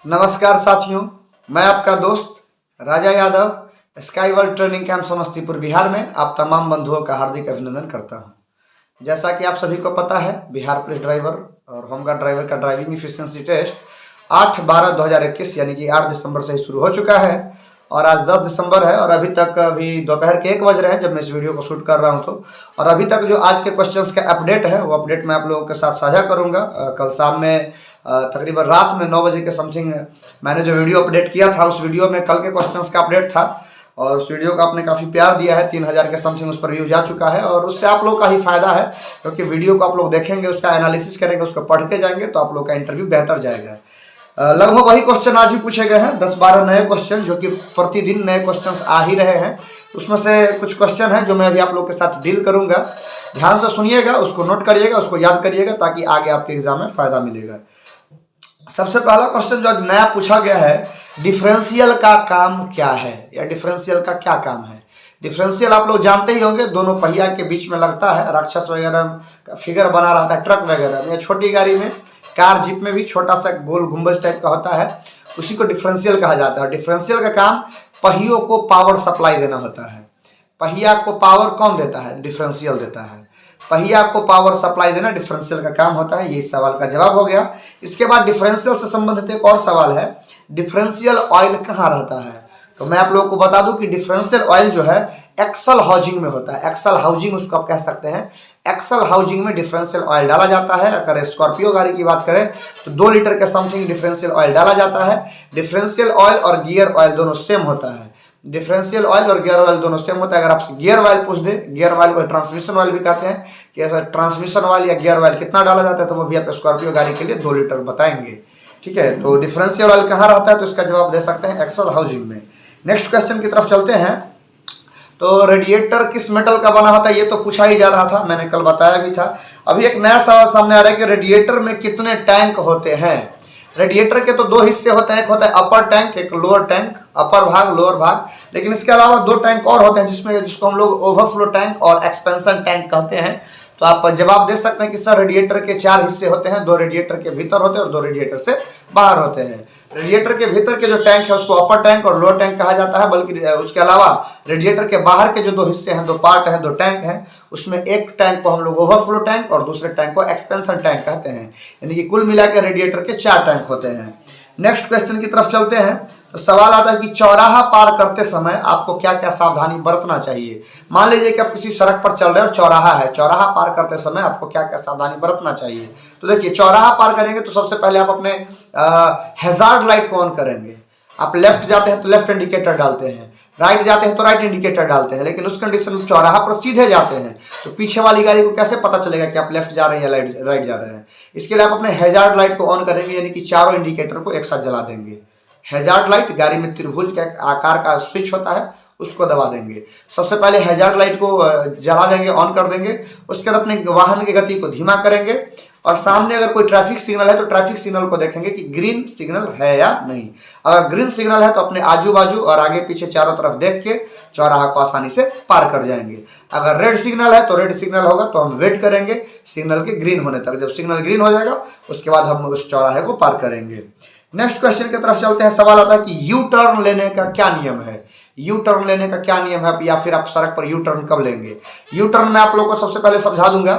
नमस्कार साथियों, मैं आपका दोस्त Raja Yadav sky world training camp Samastipur Bihar में आप तमाम बंधुओं का हार्दिक अभिनंदन करता हूं। जैसा कि आप सभी को पता है, बिहार पुलिस ड्राइवर और होमगार्ड ड्राइवर का ड्राइविंग इफिशिएंसी टेस्ट 8/12/2021 यानी कि 8 दिसंबर से ही शुरू हो चुका है और आज 10 दिसंबर है और अभी दोपहर के 1 बज रहे हैं जब मैं इस वीडियो को शूट कर रहा हूं तो। और अभी तक जो आज के क्वेश्चंस का अपडेट है वो अपडेट मैं आप लोगों के साथ साझा करूंगा। कल शाम में तकरीबन रात में 9 बजे के समथिंग मैंने जो वीडियो अपडेट किया था उस वीडियो में कल के क्वेश्चंस का अपडेट था और उस वीडियो को आपने काफ़ी प्यार दिया है। 3000 के समथिंग उस पर व्यू जा चुका है और उससे आप लोग का ही फायदा है क्योंकि वीडियो को आप लोग देखेंगे, उसका एनालिसिस करेंगे, उसको पढ़ के जाएंगे तो आप लोग का इंटरव्यू बेहतर जाएगा। लगभग वही क्वेश्चन आज भी पूछे गए हैं, 10-12 नए क्वेश्चन जो कि प्रतिदिन नए क्वेश्चन आ ही रहे हैं। उसमें से कुछ क्वेश्चन हैं जो मैं अभी आप लोग के साथ डील करूंगा। ध्यान से सुनिएगा, उसको नोट करिएगा, उसको याद करिएगा ताकि आगे आपके एग्जाम में फायदा मिलेगा। सबसे पहला क्वेश्चन जो आज नया पूछा गया है, डिफरेंशियल का काम क्या है या डिफरेंशियल का क्या काम है। डिफरेंशियल आप लोग जानते ही होंगे, दोनों पहिया के बीच में लगता है, राक्षस वगैरह का फिगर बना रहता है, ट्रक वगैरह में, छोटी गाड़ी में, कार जीप में भी छोटा सा गोल गुंबज टाइप का होता है, उसी को डिफरेंशियल कहा जाता है। डिफरेंशियल का काम पहियों को पावर सप्लाई देना होता है। पहिया को पावर कौन देता है? डिफरेंशियल देता है। पहिया को पावर सप्लाई देना डिफरेंशियल का काम होता है। ये इस सवाल का जवाब हो गया। इसके बाद डिफरेंशियल से संबंधित एक और सवाल है, डिफरेंशियल ऑयल कहाँ रहता है? तो मैं आप लोगों को बता दूं कि डिफरेंशियल ऑयल जो है एक्सल हाउसिंग में होता है। एक्सल हाउसिंग उसको आप कह सकते हैं। एक्सल हाउसिंग में डिफरेंशियल ऑयल डाला जाता है। अगर स्कॉर्पियो गाड़ी की बात करें तो 2 लीटर के समथिंग डिफरेंशियल ऑयल डाला जाता है। डिफरेंशियल ऑयल और गियर ऑयल दोनों सेम होता है। डिफरेंशियल ऑयल और गियर ऑयल दोनों सेम होता है। अगर आपसे गियर ऑयल पूछ दे, गियर ऑयल को ट्रांसमिशन ऑयल भी कहते हैं, कि ऐसा ट्रांसमिशन ऑयल या गियर ऑयल कितना डाला जाता है, तो वो भी आप स्कॉर्पियो गाड़ी के लिए 2 लीटर बताएंगे। ठीक है, तो डिफरेंशियल ऑयल कहाँ रहता है? तो इसका जवाब दे सकते हैं एक्सल हाउसिंग में। नेक्स्ट क्वेश्चन की तरफ चलते हैं। तो रेडिएटर किस मेटल का बना होता है? ये तो पूछा ही जा रहा था, मैंने कल बताया भी था। अभी एक नया सवाल सामने आ रहा है कि रेडिएटर में कितने टैंक होते हैं। रेडिएटर के तो 2 हिस्से होते हैं, एक होता है अपर टैंक, एक लोअर टैंक, अपर भाग लोअर भाग। लेकिन इसके अलावा 2 टैंक और होते हैं जिसको हम लोग ओवरफ्लो टैंक और एक्सपेंशन टैंक कहते हैं। तो आप जवाब दे सकते हैं कि सर रेडिएटर के 4 हिस्से होते हैं, 2 रेडिएटर के भीतर होते हैं और 2 रेडिएटर से बाहर होते हैं। रेडिएटर के भीतर के जो टैंक है उसको अपर टैंक और लोअर टैंक कहा जाता है, बल्कि उसके अलावा रेडिएटर के बाहर के जो 2 हिस्से हैं, 2 पार्ट हैं, 2 टैंक हैं, उसमें एक टैंक को हम लोग ओवरफ्लो टैंक और दूसरे टैंक को एक्सपेंशन टैंक कहते हैं। यानी कि कुल मिलाकर रेडिएटर के 4 टैंक होते हैं। नेक्स्ट क्वेश्चन की तरफ चलते हैं। तो सवाल आता है कि चौराहा पार करते समय आपको क्या क्या सावधानी बरतना चाहिए। मान लीजिए कि आप किसी सड़क पर चल रहे हो और चौराहा है, चौराहा पार करते समय आपको क्या क्या सावधानी बरतना चाहिए। तो देखिए, चौराहा पार करेंगे तो सबसे पहले आप अपने हैजार्ड लाइट को ऑन करेंगे। आप लेफ्ट जाते हैं तो लेफ्ट इंडिकेटर डालते हैं, राइट जाते हैं तो राइट इंडिकेटर डालते हैं। लेकिन उस कंडीशन में चौराहा पर सीधे जाते हैं तो पीछे वाली गाड़ी को कैसे पता चलेगा कि आप लेफ्ट जा रहे हैं या राइट जा रहे हैं? इसके लिए आप अपने हैजार्ड लाइट को ऑन करेंगे, यानी कि चारों इंडिकेटर को एक साथ जला देंगे। हैजार्ड लाइट गाड़ी में त्रिभुज के आकार का स्विच होता है, उसको दबा देंगे। सबसे पहले हैजार्ड लाइट को जला देंगे, ऑन कर देंगे। उसके बाद अपने वाहन की गति को धीमा करेंगे और सामने अगर कोई ट्रैफिक सिग्नल है तो ट्रैफिक सिग्नल को देखेंगे कि ग्रीन सिग्नल है या नहीं। अगर ग्रीन सिग्नल है तो अपने आजू बाजू और आगे पीछे चारों तरफ देख के चौराहा को आसानी से पार कर जाएंगे। अगर रेड सिग्नल है तो रेड सिग्नल होगा तो हम वेट करेंगे सिग्नल के ग्रीन होने तक। जब सिग्नल ग्रीन हो जाएगा उसके बाद हम उस चौराहे को पार करेंगे। नेक्स्ट क्वेश्चन की तरफ चलते हैं। सवाल आता है कि यू टर्न लेने का क्या नियम है। यू टर्न लेने का क्या नियम है या फिर आप सड़क पर यू टर्न कब लेंगे। यू टर्न मैं आप लोग को सबसे पहले समझा दूंगा।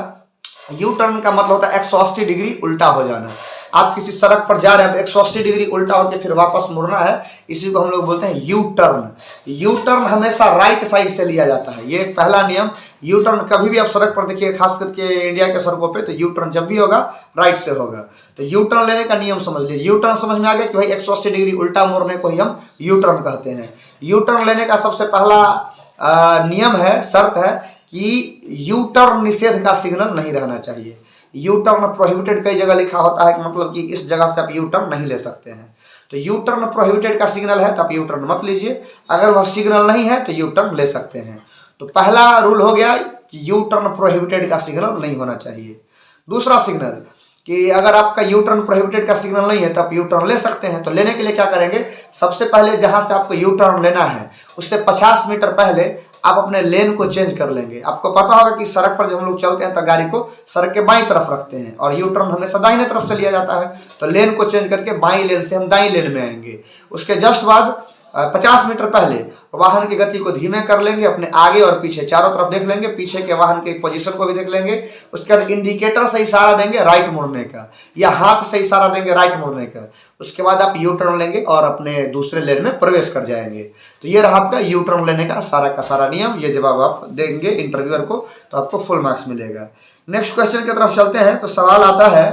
यू टर्न का मतलब होता है 180 डिग्री उल्टा हो जाना। आप किसी सड़क पर जा रहे हैं, 180 डिग्री उल्टा होकर फिर वापस मुड़ना है, इसी को हम लोग बोलते हैं यू टर्न। यू टर्न हमेशा राइट साइड से लिया जाता है, ये एक पहला नियम। यू टर्न कभी भी आप सड़क पर देखिए, खास करके इंडिया के सड़कों पे, तो यू टर्न जब भी होगा राइट से होगा। तो यू टर्न लेने का नियम समझ लीजिए। यू टर्न समझ में आ गया कि भाई 180 डिग्री उल्टा मोड़ने को ही हम यू टर्न कहते हैं। यू टर्न लेने का सबसे पहला नियम है, शर्त है कि यू टर्न निषेध का सिग्नल नहीं रहना चाहिए। यू टर्न प्रोहिबिटेड कई जगह लिखा होता है कि मतलब कि इस जगह से आप यू टर्न नहीं ले सकते हैं। तो यू टर्न प्रोहिबिटेड का सिग्नल है तो आप यू टर्न मत लीजिए। अगर वह सिग्नल नहीं है तो यू टर्न ले सकते हैं। तो पहला रूल हो गया कि यू टर्न प्रोहिबिटेड का सिग्नल नहीं होना चाहिए। दूसरा सिग्नल कि अगर आपका यू टर्न प्रोहिबिटेड का सिग्नल नहीं है तो आप यू टर्न ले सकते हैं। तो लेने के लिए क्या करेंगे, सबसे पहले जहां से आपको यू टर्न लेना है उससे 50 मीटर पहले आप अपने लेन को चेंज कर लेंगे। आपको पता होगा कि सड़क पर जब हम लोग चलते हैं तो गाड़ी को सड़क के बाईं तरफ रखते हैं और यू टर्न हमेशा दाहिने तरफ से लिया जाता है। तो लेन को चेंज करके बाईं लेन से हम दाईं लेन में आएंगे। उसके जस्ट बाद 50 मीटर पहले वाहन की गति को धीमे कर लेंगे, अपने आगे और पीछे चारों तरफ देख लेंगे, पीछे के वाहन के पोजीशन को भी देख लेंगे। उसके बाद इंडिकेटर से इशारा देंगे राइट मुड़ने का, या हाथ से इशारा देंगे राइट मुड़ने का। उसके बाद आप यू टर्न लेंगे और अपने दूसरे लेन में प्रवेश कर जाएंगे। तो ये रहा आपका यू टर्न लेने का सारा नियम। ये जवाब आप देंगे इंटरव्यूअर को तो आपको फुल मार्क्स मिलेगा। नेक्स्ट क्वेश्चन की तरफ चलते हैं। तो सवाल आता है,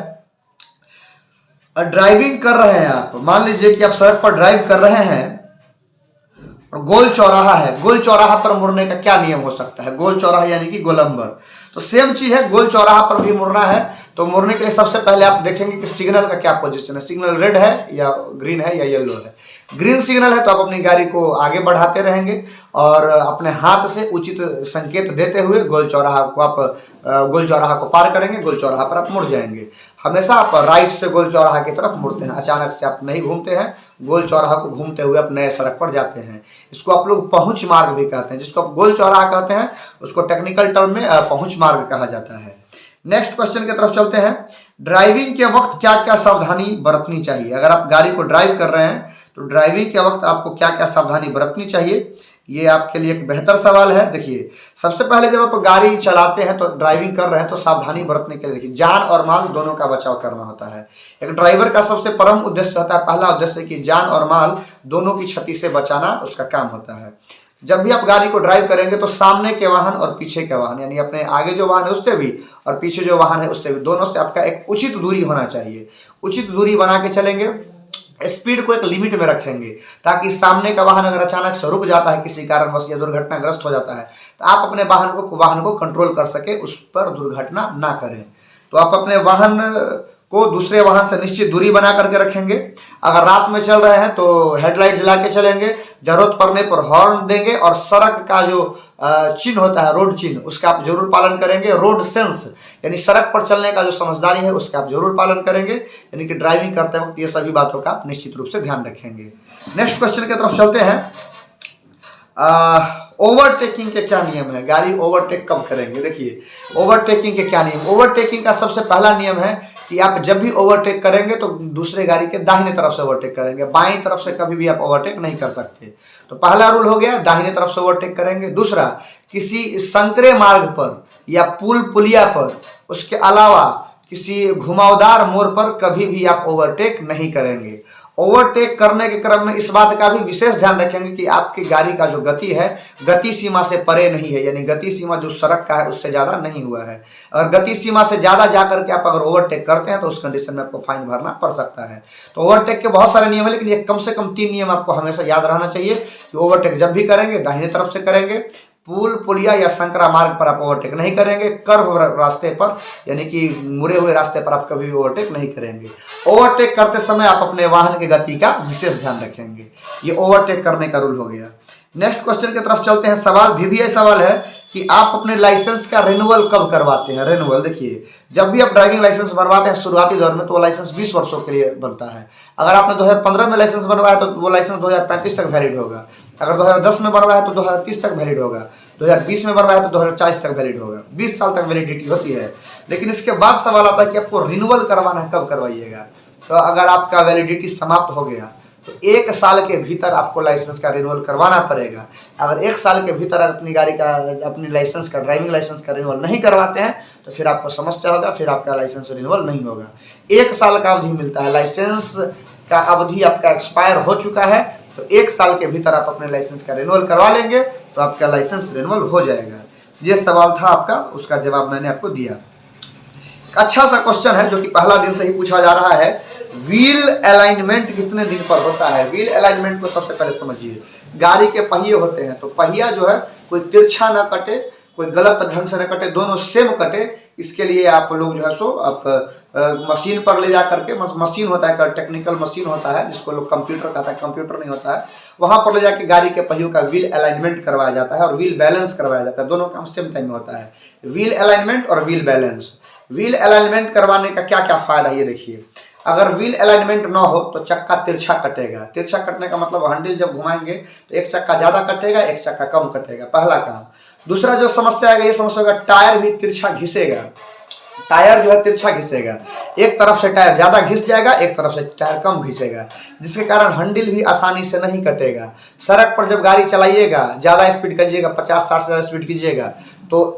ड्राइविंग कर रहे हैं आप, मान लीजिए कि आप सड़क पर ड्राइव कर रहे हैं और गोल चौराहा है। गोल चौराहा पर मुड़ने का क्या नियम हो सकता है? गोल चौराहा यानी कि गोलंबर। तो सेम चीज है, गोल चौराहा पर भी मुड़ना है। तो मुड़ने के लिए सबसे पहले आप देखेंगे कि सिग्नल का क्या पोजीशन है। सिग्नल रेड है या ग्रीन है या येलो है। ग्रीन सिग्नल है तो आप अपनी गाड़ी को आगे बढ़ाते रहेंगे और अपने हाथ से उचित संकेत देते हुए गोल चौराहा को पार करेंगे। गोल चौराहा पर आप मुड़ जाएंगे। हमेशा आप राइट से गोल चौराहा की तरफ मुड़ते हैं, अचानक से आप नहीं घूमते हैं। गोल चौराहा को घूमते हुए आप नए सड़क पर जाते हैं। इसको आप लोग पहुंच मार्ग भी कहते हैं। जिसको आप गोल चौराहा कहते हैं उसको टेक्निकल टर्म में पहुंच मार्ग कहा जाता है। नेक्स्ट क्वेश्चन की तरफ चलते हैं। ड्राइविंग के वक्त क्या क्या सावधानी बरतनी चाहिए? अगर आप गाड़ी को ड्राइव कर रहे हैं तो ड्राइविंग के वक्त आपको क्या क्या सावधानी बरतनी चाहिए, ये आपके लिए एक बेहतर सवाल है। देखिए, सबसे पहले जब आप गाड़ी चलाते हैं तो ड्राइविंग कर रहे हैं तो सावधानी बरतने के लिए देखिए, जान और माल दोनों का बचाव करना होता है। एक ड्राइवर का सबसे परम उद्देश्य होता है, पहला उद्देश्य कि जान और माल दोनों की क्षति से बचाना उसका काम होता है। जब भी आप गाड़ी को ड्राइव करेंगे तो सामने के वाहन और पीछे के वाहन, यानी अपने आगे जो वाहन है उससे भी और पीछे जो वाहन है उससे भी, दोनों से आपका एक उचित दूरी होना चाहिए। उचित दूरी बना के चलेंगे। स्पीड को एक लिमिट में रखेंगे ताकि सामने का वाहन अगर अचानक से रुक जाता है किसी कारणवश या दुर्घटनाग्रस्त हो जाता है तो आप अपने वाहन को कंट्रोल कर सके, उस पर दुर्घटना ना करें। तो आप अपने वाहन को दूसरे वाहन से निश्चित दूरी बना करके रखेंगे। अगर रात में चल रहे हैं तो हेडलाइट जला के चलेंगे। जरूरत पड़ने पर हॉर्न देंगे और सड़क का जो चिन्ह होता है, रोड चिन्ह, उसका आप जरूर पालन करेंगे। रोड सेंस यानी सड़क पर चलने का जो समझदारी है उसका आप जरूर पालन करेंगे। यानी कि ड्राइविंग करते वक्त ये सभी बातों का आप निश्चित रूप से ध्यान रखेंगे। नेक्स्ट क्वेश्चन की तरफ चलते हैं। ओवरटेकिंग के क्या नियम है? गाड़ी ओवरटेक कब करेंगे? देखिए, ओवरटेकिंग के क्या नियम। ओवरटेकिंग का सबसे पहला नियम है कि आप जब भी ओवरटेक करेंगे तो दूसरे गाड़ी के दाहिने तरफ से ओवरटेक करेंगे, बाईं तरफ से कभी भी आप ओवरटेक नहीं कर सकते। तो पहला रूल हो गया, दाहिने तरफ से ओवरटेक करेंगे। दूसरा, किसी संकरे मार्ग पर या पुल पुलिया पर, उसके अलावा किसी घुमावदार मोड़ पर कभी भी आप ओवरटेक नहीं करेंगे। ओवरटेक करने के क्रम में इस बात का भी विशेष ध्यान रखेंगे कि आपकी गाड़ी का जो गति है गति सीमा से परे नहीं है, यानी गति सीमा जो सड़क का है उससे ज्यादा नहीं हुआ है। अगर गति सीमा से ज्यादा जाकर के आप अगर ओवरटेक करते हैं तो उस कंडीशन में आपको फाइन भरना पड़ सकता है। तो ओवरटेक के बहुत सारे नियम है, लेकिन ये कम से कम 3 नियम आपको हमेशा याद रहना चाहिए कि ओवरटेक जब भी करेंगे दाहिने तरफ से करेंगे, पुल पुलिया या संकरा मार्ग पर आप ओवरटेक नहीं करेंगे, कर्व रास्ते पर यानी कि मुड़े हुए रास्ते पर आप कभी भी ओवरटेक नहीं करेंगे। ओवरटेक करते समय आप अपने वाहन की गति का विशेष ध्यान रखेंगे। ये ओवरटेक करने का रूल हो गया। नेक्स्ट क्वेश्चन की तरफ चलते हैं। सवाल भी सवाल है कि आप अपने लाइसेंस का रिन्यूअल कब करवाते हैं? रिन्यूअल देखिए, जब भी आप ड्राइविंग लाइसेंस बनवाते हैं शुरुआती दौर में तो वो लाइसेंस 20 वर्षों के लिए बनता है। अगर आपने 2015 में लाइसेंस बनवाया तो वो लाइसेंस 2035 तक वैलिड होगा। अगर 2010 में बनवाया तो 2030 तक वैलिड होगा। 2020 में बनवाया तो 2040 तक वैलिड होगा। 20 साल तक वैलिडिटी होती है। लेकिन इसके बाद सवाल आता है कि आपको रिन्यूअल करवाना है, कब करवाइएगा? तो अगर आपका वैलिडिटी समाप्त हो गया तो 1 साल के भीतर आपको लाइसेंस का रिन्यूअल करवाना पड़ेगा। अगर 1 साल के भीतर अपनी गाड़ी का अपनी लाइसेंस का ड्राइविंग लाइसेंस का रिन्यूअल नहीं करवाते हैं तो फिर आपको समस्या होगा, फिर आपका लाइसेंस रिन्यूअल नहीं होगा। 1 साल का अवधि मिलता है। लाइसेंस का अवधि आपका एक्सपायर हो चुका है तो 1 साल के भीतर आप अपने लाइसेंस का रिन्यूअल करवा लेंगे तो आपका लाइसेंस रिन्यूअल हो जाएगा। ये सवाल था आपका, उसका जवाब मैंने आपको दिया। अच्छा सा क्वेश्चन है जो कि पहला दिन से ही पूछा जा रहा है। व्हील अलाइनमेंट कितने दिन पर होता है? व्हील अलाइनमेंट को सबसे पहले समझिए। गाड़ी के पहिए होते हैं तो पहिया जो है कोई तिरछा ना कटे, कोई गलत ढंग से न कटे, दोनों सेम कटे। इसके लिए आप लोग जो है सो आप मशीन पर ले जा करके, मशीन होता है, टेक्निकल मशीन होता है जिसको लोग कंप्यूटर कहता है, कंप्यूटर नहीं होता है, वहां पर ले जाके गाड़ी के पहियों का व्हील अलाइनमेंट करवाया जाता है और व्हील बैलेंस करवाया जाता है। दोनों काम सेम टाइम में होता है, व्हील अलाइनमेंट और व्हील बैलेंस। व्हील अलाइनमेंट करवाने का क्या क्या फायदा है ये देखिए। अगर व्हील अलाइनमेंट ना हो तो चक्का तिरछा कटेगा। तिरछा कटने का मतलब हैंडल जब घुमाएंगे तो एक चक्का ज़्यादा कटेगा, एक चक्का कम कटेगा, पहला काम। दूसरा जो समस्या आएगा, ये समस्या होगा टायर भी तिरछा घिसेगा। टायर जो है तिरछा घिसेगा, एक तरफ से टायर ज़्यादा घिस जाएगा, एक तरफ से टायर कम घिसेगा, जिसके कारण हैंडल भी आसानी से नहीं कटेगा। सड़क पर जब गाड़ी चलाइएगा, ज़्यादा स्पीड कीजिएगा, 50-60 से ज़्यादा स्पीड कीजिएगा तो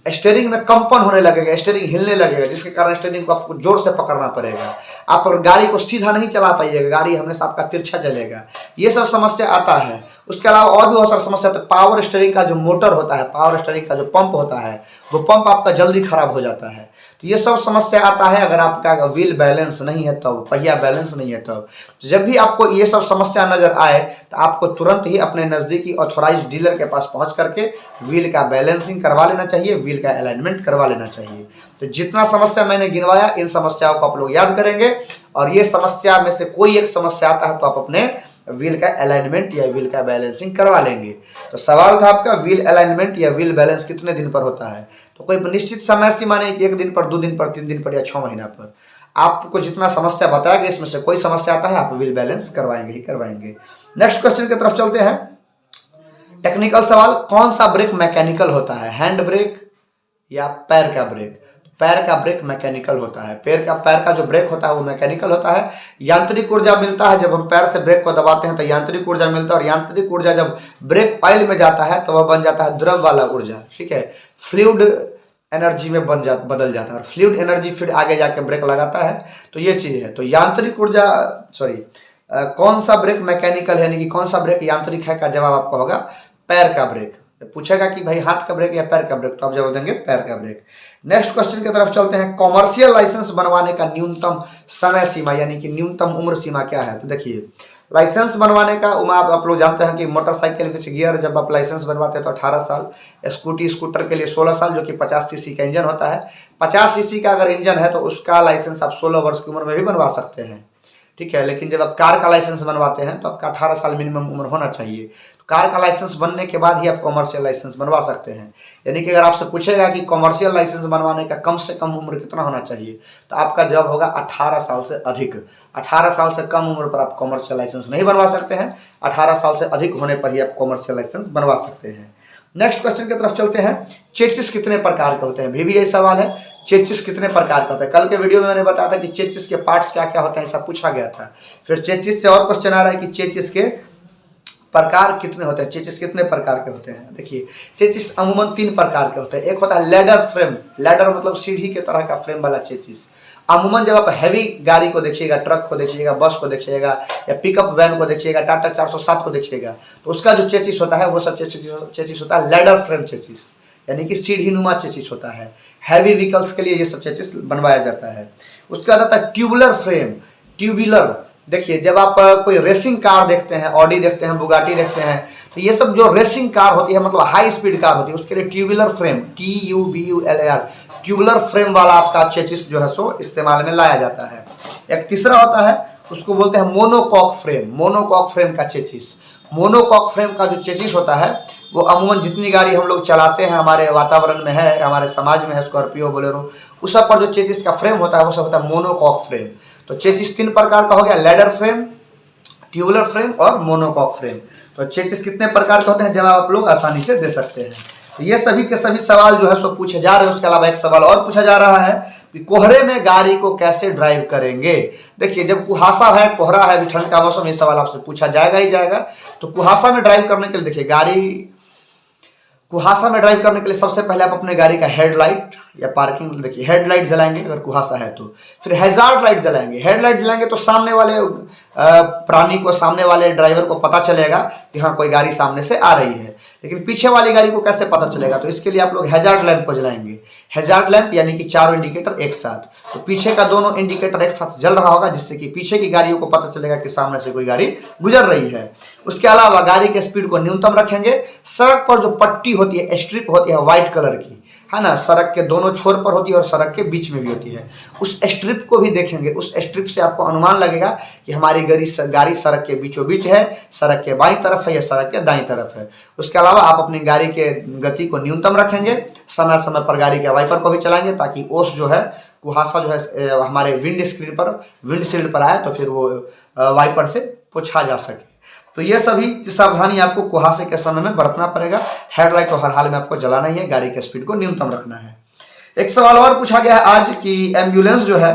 स्टीयरिंग में कंपन होने लगेगा, स्टीयरिंग हिलने लगेगा, जिसके कारण स्टीयरिंग को आपको जोर से पकड़ना पड़ेगा। आप गाड़ी को सीधा नहीं चला पाइएगा, गाड़ी हमेशा आपका तिरछा चलेगा। ये सब समस्या आता है। उसके अलावा और भी बहुत सारी समस्या होता है। पावर स्टीयरिंग का जो मोटर होता है, पावर स्टीयरिंग का जो पंप होता है, वो पंप आपका जल्दी खराब हो जाता है। तो ये सब समस्या आता है अगर आपका व्हील बैलेंस नहीं है तब, पहिया बैलेंस नहीं है तब। तो जब भी आपको ये सब समस्या नजर आए तो आपको तुरंत ही अपने नज़दीकी ऑथोराइज्ड डीलर के पास पहुंच करके व्हील का बैलेंसिंग करवा लेना चाहिए, व्हील का अलाइनमेंट करवा लेना चाहिए। तो जितना समस्या मैंने गिनवाया, इन समस्याओं को आप लोग याद करेंगे, और ये समस्या में से कोई एक समस्या आता है तो आप अपने व्हील का अलाइनमेंट या व्हील का बैलेंसिंग करवा लेंगे। तो सवाल था आपका, व्हील अलाइनमेंट या व्हील बैलेंस कितने दिन पर होता है? तो कोई निश्चित समय सीमा नहीं कि 1 दिन पर, 2 दिन पर, 3 दिन पर या 6 महीना पर। आपको जितना समस्या बताया गया इसमें से कोई समस्या आता है, आप व्हील बैलेंस करवाएंगे ही करवाएंगे। नेक्स्ट क्वेश्चन की तरफ चलते हैं। टेक्निकल सवाल, कौन सा ब्रेक मैकेनिकल होता है, हैंड ब्रेक या पैर का ब्रेक? पैर का ब्रेक मैकेनिकल होता है। पैर का जो ब्रेक होता है वो मैकेनिकल होता है। यांत्रिक ऊर्जा मिलता है, जब हम पैर से ब्रेक को दबाते हैं तो यांत्रिक ऊर्जा मिलता है, और यांत्रिक ऊर्जा जब ब्रेक ऑयल में जाता है तो वह बन जाता है द्रव वाला ऊर्जा, ठीक है, फ्लूइड एनर्जी में बदल जाता है, और फ्लूइड एनर्जी फिर आगे जाके ब्रेक लगाता है। तो ये चीज़ है। तो यांत्रिक ऊर्जा कौन सा ब्रेक मैकेनिकल है, यानी कि कौन सा ब्रेक यांत्रिक है, का जवाब आपका होगा पैर का ब्रेक। पूछेगा कि भाई हाथ का ब्रेक या पैर का ब्रेक, तो आप जवाब देंगे पैर का ब्रेक। नेक्स्ट क्वेश्चन की तरफ चलते हैं। कॉमर्शियल लाइसेंस बनवाने का न्यूनतम समय सीमा, यानी कि न्यूनतम उम्र सीमा क्या है? तो देखिए, लाइसेंस बनवाने का उम्र आप लोग जानते हैं कि मोटरसाइकिल विथ गियर जब आप लाइसेंस बनवाते हैं तो 18 साल, स्कूटर के लिए 16 साल, जो कि 50 सीसी का इंजन होता है। 50 सीसी का अगर इंजन है तो उसका लाइसेंस आप 16 वर्ष की उम्र में भी बनवा सकते हैं, ठीक है। लेकिन जब आप कार का लाइसेंस बनवाते हैं तो आपका 18 साल मिनिमम उम्र होना चाहिए। तो कार का लाइसेंस बनने के बाद ही आप कॉमर्शियल लाइसेंस बनवा सकते हैं। यानी कि अगर आपसे पूछेगा कि कॉमर्शियल लाइसेंस बनवाने का कम से कम उम्र कितना होना चाहिए, तो आपका जवाब होगा 18 साल से अधिक। 18 साल से कम उम्र पर आप कॉमर्शियल लाइसेंस नहीं बनवा सकते हैं, 18 साल से अधिक होने पर ही आप कॉमर्शियल लाइसेंस बनवा सकते हैं। नेक्स्ट क्वेश्चन की तरफ चलते हैं। चेचिस कितने प्रकार के होते हैं? भी यही सवाल है, चेचिस कितने प्रकार का होता है? कल के वीडियो में मैंने बताया था कि चेचिस के पार्ट्स क्या क्या होते हैं, ऐसा पूछा गया था। फिर चेचिस से और क्वेश्चन आ रहा है कि चेचिस के प्रकार कितने होते हैं, चेचिस कितने प्रकार के होते हैं? देखिए, चेचिस अमूमन 3 प्रकार के होते हैं। एक होता है लैडर फ्रेम, लैडर मतलब सीढ़ी के तरह का फ्रेम वाला चेचिस। अमूमन जब आप हैवी गाड़ी को देखिएगा, ट्रक को देखिएगा, बस को देखिएगा, या पिकअप वैन को देखिएगा, टाटा 407 को देखिएगा, तो उसका जो चेचिस होता है वो सब चेचिस होता है लैडर फ्रेम चेचिस, यानी कि सीढ़ी नुमा चेचिस होता है। हैवी व्हीकल्स के लिए ये सब चेचिस बनवाया जाता है। उसके बाद आता है ट्यूबुलर फ्रेम। ट्यूबुलर, देखिए जब आप कोई रेसिंग कार देखते हैं, ऑडी देखते हैं, बुगाटी देखते हैं, तो ये सब जो रेसिंग कार होती है, मतलब हाई स्पीड कार होती है, उसके लिए tubular frame, TUBULAR, tubular frame वाला आपका चेचिस जो है सो इस्तेमाल में लाया जाता है। एक तीसरा होता है, उसको बोलते हैं मोनोकॉक फ्रेम। मोनोकॉक फ्रेम का चेचिस, मोनोकॉक फ्रेम का जो चेचिस होता है वो अमूमन जितनी गाड़ी हम लोग चलाते हैं, हमारे वातावरण में है, हमारे समाज में है, स्कॉर्पियो, बोलेरो, उस सब पर जो चेचिस का फ्रेम होता है वो सब होता है मोनोकॉक फ्रेम। तो चेचिस 3 प्रकार का हो गया, लैडर फ्रेम, ट्यूबुलर फ्रेम और मोनोकॉक फ्रेम। तो चेचिस कितने प्रकार के होते हैं, जवाब आप लोग आसानी से दे सकते हैं। तो ये सभी के सभी सवाल जो है सो पूछे जा रहे हैं। उसके अलावा एक सवाल और पूछा जा रहा है कि कोहरे में गाड़ी को कैसे ड्राइव करेंगे। देखिए, जब कुहासा है, कोहरा है, अभी ठंड का मौसम, ये सवाल आपसे पूछा जाएगा ही जाएगा। तो कुहासा में ड्राइव करने के लिए, देखिए गाड़ी कुहासा में ड्राइव करने के लिए सबसे पहले आप अपने गाड़ी का हेडलाइट या पार्किंग, देखिए हेडलाइट जलाएंगे अगर कुहासा है तो। फिर हैजार्ड लाइट जलाएंगे। हेडलाइट जलाएंगे तो सामने वाले प्राणी को, सामने वाले ड्राइवर को पता चलेगा कि हाँ कोई गाड़ी सामने से आ रही है। लेकिन पीछे वाली गाड़ी को कैसे पता चलेगा? तो इसके लिए आप लोग हैजार्ड लैंप को जलाएंगे। हैजार्ड लैंप यानी कि 4 इंडिकेटर एक साथ, तो पीछे का दोनों इंडिकेटर एक साथ जल रहा होगा, जिससे कि पीछे की गाड़ियों को पता चलेगा कि सामने से कोई गाड़ी गुजर रही है। उसके अलावा गाड़ी के स्पीड को न्यूनतम रखेंगे। सड़क पर जो पट्टी होती है, स्ट्रिप होती है व्हाइट कलर की, है ना, सड़क के दोनों छोर पर होती है और सड़क के बीच में भी होती है, उस स्ट्रिप को भी देखेंगे। उस स्ट्रिप से आपको अनुमान लगेगा कि हमारी गाड़ी सड़क के बीचों बीच है, सड़क के बाईं तरफ है या सड़क के दाईं तरफ है। उसके अलावा आप अपनी गाड़ी के गति को न्यूनतम रखेंगे। समय समय पर गाड़ी के वाइपर को भी चलाएंगे ताकि ओस जो है कुहासा जो है हमारे विंड स्क्रीन पर, विंडशील्ड पर आए तो फिर वो वाइपर से पोंछा जा सके। तो ये सभी सावधानी आपको कुहासे के समय में बरतना पड़ेगा। हेडलाइट को हर हाल में आपको जलाना ही है, गाड़ी के स्पीड को न्यूनतम रखना है। एक सवाल और पूछा गया है आज कि एम्बुलेंस जो है,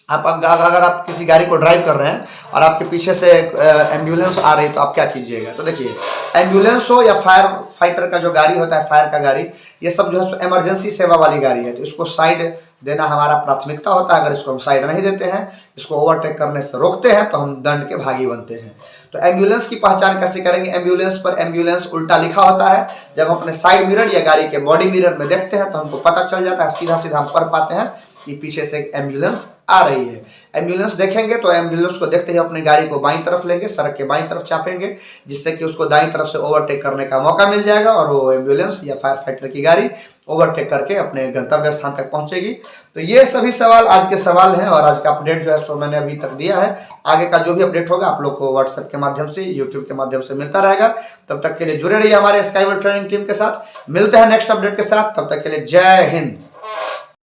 अगर आप किसी गाड़ी को ड्राइव कर रहे हैं और आपके पीछे से एम्बुलेंस आ रही है तो आप क्या कीजिएगा। तो देखिए, एम्बुलेंस हो या फायर फाइटर का जो गाड़ी होता है, फायर का गाड़ी, ये सब जो है इमरजेंसी सेवा वाली गाड़ी है, तो इसको साइड देना हमारा प्राथमिकता होता है। अगर इसको हम साइड नहीं देते हैं, इसको ओवरटेक करने से रोकते हैं, तो हम दंड के भागी बनते हैं। तो एम्बुलेंस की पहचान कैसे करेंगे। एम्बुलेंस पर एम्बुलेंस उल्टा लिखा होता है। जब हम अपने साइड मिरर या गाड़ी के बॉडी मिरर में देखते हैं तो हमको पता चल जाता है, सीधा सीधा हम पढ़ पाते हैं कि पीछे से एक एम्बुलेंस आ रही है। एम्बुलेंस देखेंगे तो एम्बुलेंस को देखते ही अपनी गाड़ी को बाईं तरफ लेंगे, सड़क के बाईं तरफ चापेंगे, जिससे कि उसको दाईं तरफ से ओवरटेक करने का मौका मिल जाएगा और वो एम्बुलेंस या फायर फाइटर की गाड़ी ओवरटेक करके अपने गंतव्य स्थान तक पहुंचेगी। तो ये सभी सवाल आज के सवाल हैं और आज का अपडेट जो है सो मैंने अभी तक दिया है। आगे का जो भी अपडेट होगा आप लोग को व्हाट्सएप के माध्यम से, यूट्यूब के माध्यम से मिलता रहेगा। तब तक के लिए जुड़े रहिए हमारे स्काईवर्ल्ड ट्रेनिंग टीम के साथ। मिलते हैं नेक्स्ट अपडेट के साथ, तब तक के लिए जय हिंद।